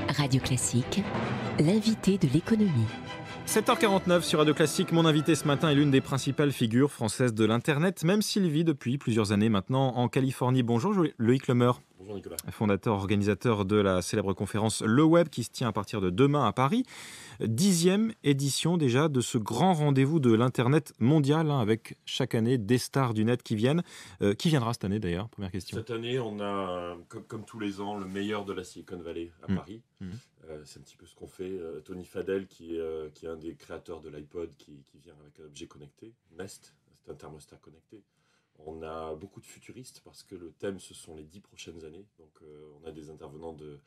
Radio Classique, l'invité de l'économie. 7h49 sur Radio Classique. Mon invité ce matin est l'une des principales figures françaises de l'Internet, même s'il vit depuis plusieurs années maintenant en Californie. Bonjour Loïc Lemeur. Bonjour Nicolas. Fondateur, organisateur de la célèbre conférence Le Web qui se tient à partir de demain à Paris. 10e édition déjà de ce grand rendez-vous de l'Internet mondial, avec chaque année des stars du net qui viennent. Qui viendra cette annest d'ailleurs? Première question. Cette année, on a, comme tous les ans, le meilleur de la Silicon Valley à Paris. C'est un petit peu ce qu'on fait. Tony Fadell, qui est un des créateurs de l'iPod, qui vient avec un objet connecté, Nest, c'est un thermostat connecté. On a beaucoup de futuristes parce que le thème, ce sont les 10 prochaines années. Donc, on a des intervenants d'une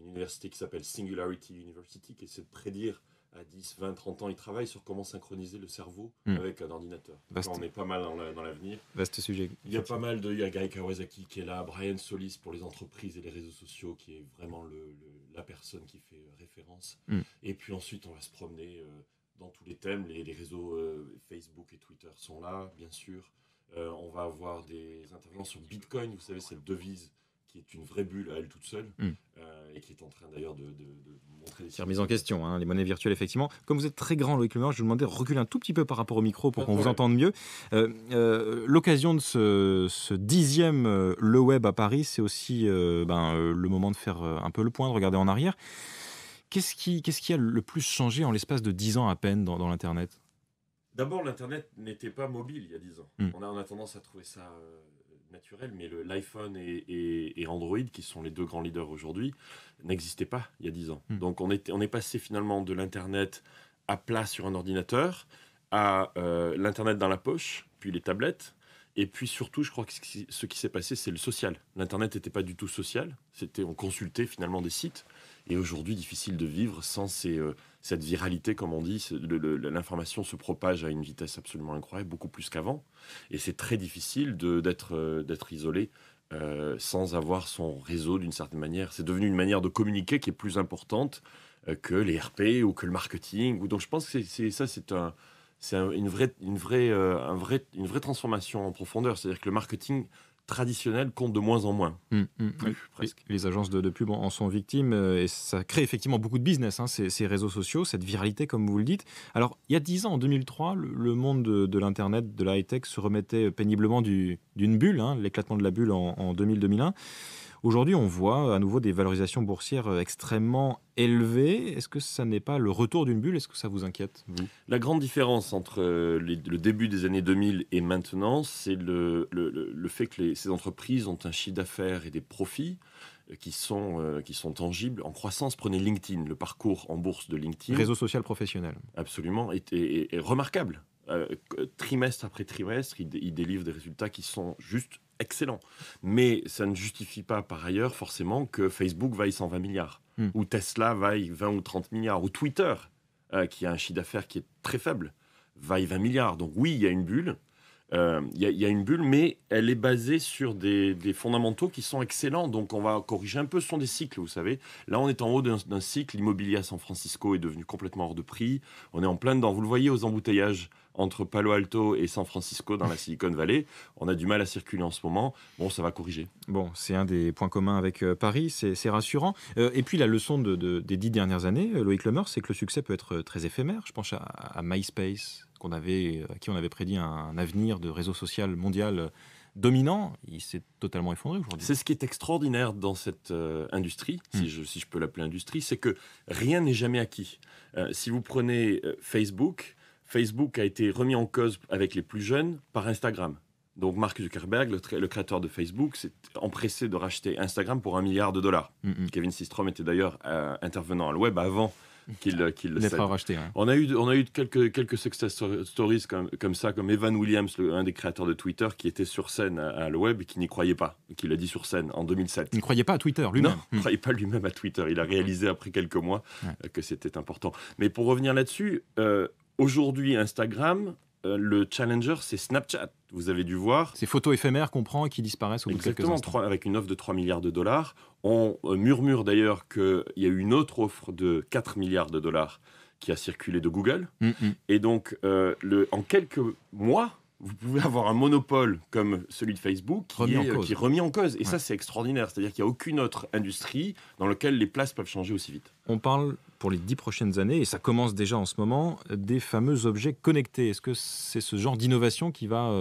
université qui s'appelle Singularity University, qui essaie de prédire à 10, 20, 30 ans, ils travaillent sur comment synchroniser le cerveau avec un ordinateur. Donc là, on est pas mal dans l'avenir. Vaste sujet. Il y a pas mal il y a Guy Kawasaki qui est là, Brian Solis pour les entreprises et les réseaux sociaux, qui est vraiment la personne qui fait référence. Et puis ensuite, on va se promener dans tous les thèmes. Les réseaux Facebook et Twitter sont là, bien sûr. On va avoir des intervenants sur Bitcoin, vous savez, cette devise qui est une vraie bulle à elle toute seule, et qui est en train d'ailleurs de montrer des... C'est remise en question, les monnaies virtuelles, effectivement. Comme vous êtes très grand, Loïc Lemeur, je vous demandais de reculer un tout petit peu par rapport au micro pour qu'on vous entende mieux. L'occasion de ce 10e Le Web à Paris, c'est aussi le moment de faire un peu le point, de regarder en arrière. Qu'est-ce qui a le plus changé en l'espace de 10 ans à peine dans l'Internet ? D'abord, l'Internet n'était pas mobile il y a 10 ans. On a tendance à trouver ça naturel, mais l'iPhone et Android, qui sont les deux grands leaders aujourd'hui, n'existaient pas il y a 10 ans. Donc on est passé finalement de l'Internet à plat sur un ordinateur, à l'Internet dans la poche, puis les tablettes. Et puis surtout, je crois que ce qui s'est passé, c'est le social. L'Internet n'était pas du tout social. On consultait finalement des sites. Et aujourd'hui, difficile de vivre sans cette viralité, comme on dit. L'information se propage à une vitesse absolument incroyable, beaucoup plus qu'avant. Et c'est très difficile d'être isolé sans avoir son réseau d'une certaine manière. C'est devenu une manière de communiquer qui est plus importante que les RP ou que le marketing. Donc je pense que c'est une vraie transformation en profondeur. C'est-à-dire que le marketing traditionnel compte de moins en moins. Presque. Les agences de pub en sont victimes et ça crée effectivement beaucoup de business, ces réseaux sociaux, cette viralité comme vous le dites. Alors, il y a 10 ans, en 2003, le monde de l'Internet, de la high-tech se remettait péniblement d'une bulle, l'éclatement de la bulle en 2000-2001. Aujourd'hui, on voit à nouveau des valorisations boursières extrêmement élevées. Est-ce que ça n'est pas le retour d'une bulle? Est-ce que ça vous inquiète, vous? La grande différence entre le début des années 2000 et maintenant, c'est le fait que ces entreprises ont un chiffre d'affaires et des profits qui sont tangibles, en croissance. Prenez LinkedIn, le parcours en bourse de LinkedIn. Réseau social professionnel. Absolument, est remarquable. Trimestre après trimestre, ils délivrent des résultats qui sont juste excellent. Mais ça ne justifie pas par ailleurs forcément que Facebook vaille 120 milliards, ou Tesla vaille 20 ou 30 milliards, ou Twitter, qui a un chiffre d'affaires qui est très faible, vaille 20 milliards. Donc oui, il y a une bulle. Il y a une bulle, mais elle est basée sur des fondamentaux qui sont excellents. Donc on va corriger un peu. Ce sont des cycles, vous savez. Là, on est en haut d'un cycle. L'immobilier à San Francisco est devenu complètement hors de prix. On est en plein dedans. Vous le voyez aux embouteillages entre Palo Alto et San Francisco dans la Silicon Valley. On a du mal à circuler en ce moment. Bon, ça va corriger. Bon, c'est un des points communs avec Paris, c'est rassurant. Et puis la leçon des 10 dernières années, Loïc Lemeur, c'est que le succès peut être très éphémère. Je pense à MySpace, à qui on avait prédit un avenir de réseau social mondial dominant. Il s'est totalement effondré aujourd'hui. C'est ce qui est extraordinaire dans cette industrie, si je peux l'appeler industrie, c'est que rien n'est jamais acquis. Si vous prenez Facebook a été remis en cause avec les plus jeunes par Instagram. Donc Mark Zuckerberg, le créateur de Facebook, s'est empressé de racheter Instagram pour $1 milliard. Kevin Systrom était d'ailleurs intervenant à le web avant qu'il le cède. Racheté, On a eu quelques success stories comme ça, comme Evan Williams, un des créateurs de Twitter, qui était sur scène à le web et qui n'y croyait pas, qui l'a dit sur scène en 2007. Il ne croyait pas à Twitter lui-même. Non, il ne croyait pas lui-même à Twitter. Il a réalisé après quelques mois que c'était important. Mais pour revenir là-dessus, aujourd'hui, Instagram, le challenger, c'est Snapchat. Vous avez dû voir. Ces photos éphémères qu'on prend et qui disparaissent au bout de quelques instants. Exactement, avec une offre de $3 milliards. On murmure d'ailleurs qu'il y a eu une autre offre de $4 milliards qui a circulé de Google. Et donc, en quelques mois, vous pouvez avoir un monopole comme celui de Facebook qui est remis en cause. Et ça, c'est extraordinaire. C'est-à-dire qu'il n'y a aucune autre industrie dans laquelle les places peuvent changer aussi vite. On parle pour les 10 prochaines années, et ça commence déjà en ce moment, des fameux objets connectés. Est-ce que c'est ce genre d'innovation qui va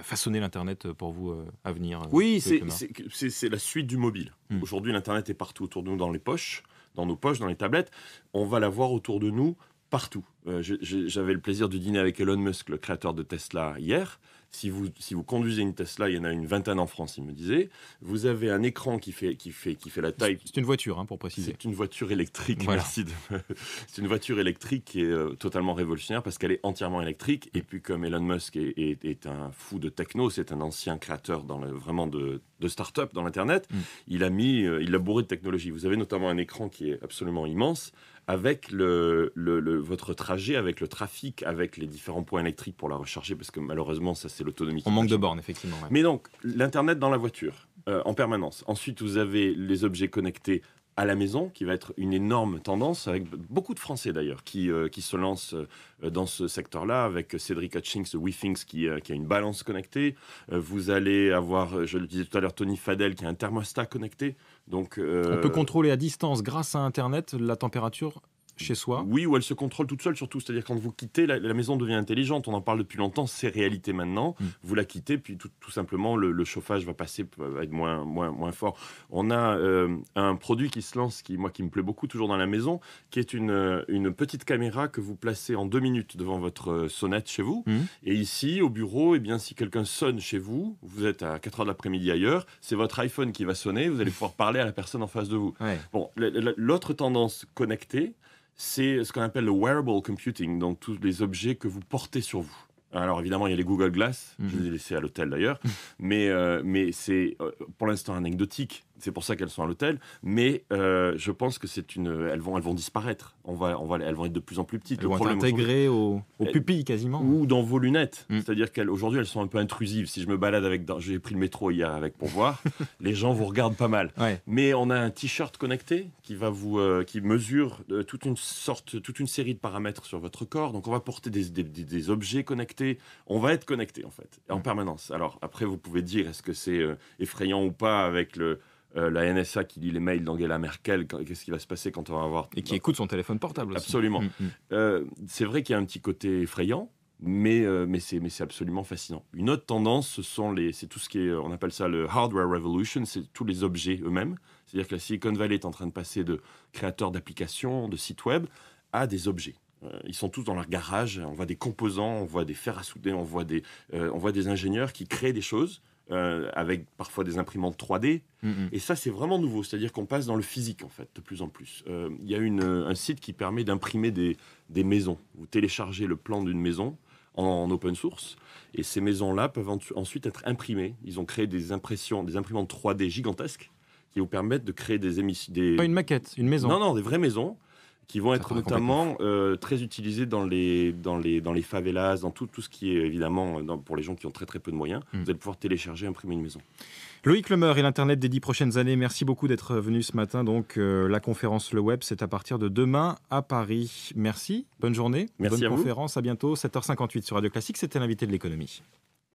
façonner l'Internet pour vous à venir? Oui, c'est la suite du mobile. Aujourd'hui, l'Internet est partout autour de nous, dans les poches, dans nos poches, dans les tablettes. On va l'avoir autour de nous partout. J'avais le plaisir de dîner avec Elon Musk, le créateur de Tesla, hier. Si vous conduisez une Tesla, il y en a une vingtaine en France, il me disait. Vous avez un écran qui fait la taille. C'est une voiture, pour préciser. C'est une voiture électrique. Voilà. Merci. C'est une voiture électrique qui est totalement révolutionnaire parce qu'elle est entièrement électrique. Et puis comme Elon Musk est un fou de techno, c'est un ancien créateur vraiment de start-up dans l'internet. Il l'a bourré de technologie. Vous avez notamment un écran qui est absolument immense, avec votre trajet, avec le trafic, avec les différents points électriques pour la recharger, parce que malheureusement, ça c'est l'autonomie. On manque de bornes, effectivement. Ouais. Mais donc, l'Internet dans la voiture, en permanence. Ensuite, vous avez les objets connectés à la maison, qui va être une énorme tendance, avec beaucoup de Français d'ailleurs, qui se lancent dans ce secteur-là, avec Cédric Hutchings de WeThings qui a une balance connectée. Vous allez avoir, je le disais tout à l'heure, Tony Fadell qui a un thermostat connecté. Donc, on peut contrôler à distance, grâce à Internet, la température chez soi. Oui, où elle se contrôle toute seule surtout. C'est-à-dire quand vous quittez, la maison devient intelligente. On en parle depuis longtemps, c'est réalité maintenant. Vous la quittez, puis tout simplement, le chauffage va être moins fort. On a un produit qui se lance, qui me plaît beaucoup, toujours dans la maison, qui est une petite caméra que vous placez en 2 minutes devant votre sonnette chez vous. Et ici, au bureau, eh bien, si quelqu'un sonne chez vous, vous êtes à 4h de l'après-midi ailleurs, c'est votre iPhone qui va sonner, vous allez pouvoir parler à la personne en face de vous. Ouais. Bon, l'autre tendance connectée, c'est ce qu'on appelle le wearable computing, donc tous les objets que vous portez sur vous. Alors évidemment, il y a les Google Glass, je les ai laissés à l'hôtel d'ailleurs, mais c'est pour l'instant anecdotique. C'est pour ça qu'elles sont à l'hôtel, mais je pense que elles vont disparaître. Elles vont être de plus en plus petites. Elles vont être intégrées aux pupilles quasiment. Ou dans vos lunettes. C'est-à-dire qu'aujourd'hui, elles sont un peu intrusives. Si je me balade j'ai pris le métro hier pour voir, les gens vous regardent pas mal. Ouais. Mais on a un t-shirt connecté qui mesure toute une série de paramètres sur votre corps. Donc on va porter des objets connectés. On va être connecté en fait, en permanence. Alors après, vous pouvez dire est-ce que c'est effrayant ou pas avec la NSA qui lit les mails d'Angela Merkel, qu'est-ce qui va se passer quand on va avoir... Et qui écoute son téléphone portable aussi. Absolument. C'est vrai qu'il y a un petit côté effrayant, mais c'est absolument fascinant. Une autre tendance, c'est tout ce qui est, on appelle ça le hardware revolution, c'est tous les objets eux-mêmes. C'est-à-dire que la Silicon Valley est en train de passer de créateurs d'applications, de sites web, à des objets. Ils sont tous dans leur garage, on voit des composants, on voit des fers à souder, on voit des ingénieurs qui créent des choses, avec parfois des imprimantes 3D. Et ça, c'est vraiment nouveau. C'est-à-dire qu'on passe dans le physique, en fait, de plus en plus. Il y a un site qui permet d'imprimer des maisons. Vous téléchargez le plan d'une maison en open source, et ces maisons-là peuvent ensuite être imprimées. Ils ont créé des imprimantes 3D gigantesques qui vous permettent de créer des émissions... Pas une maquette, une maison. Non, des vraies maisons qui vont être notamment très utilisées dans les favelas, dans tout ce qui est évidemment pour les gens qui ont très très peu de moyens. Vous allez pouvoir télécharger, imprimer une maison. Loïc Lemeur et l'Internet des 10 prochaines années, merci beaucoup d'être venu ce matin. Donc, la conférence Le Web, c'est à partir de demain à Paris. Merci, bonne journée, merci bonne conférence, à bientôt, 7h58 sur Radio Classique, c'était l'invité de l'économie.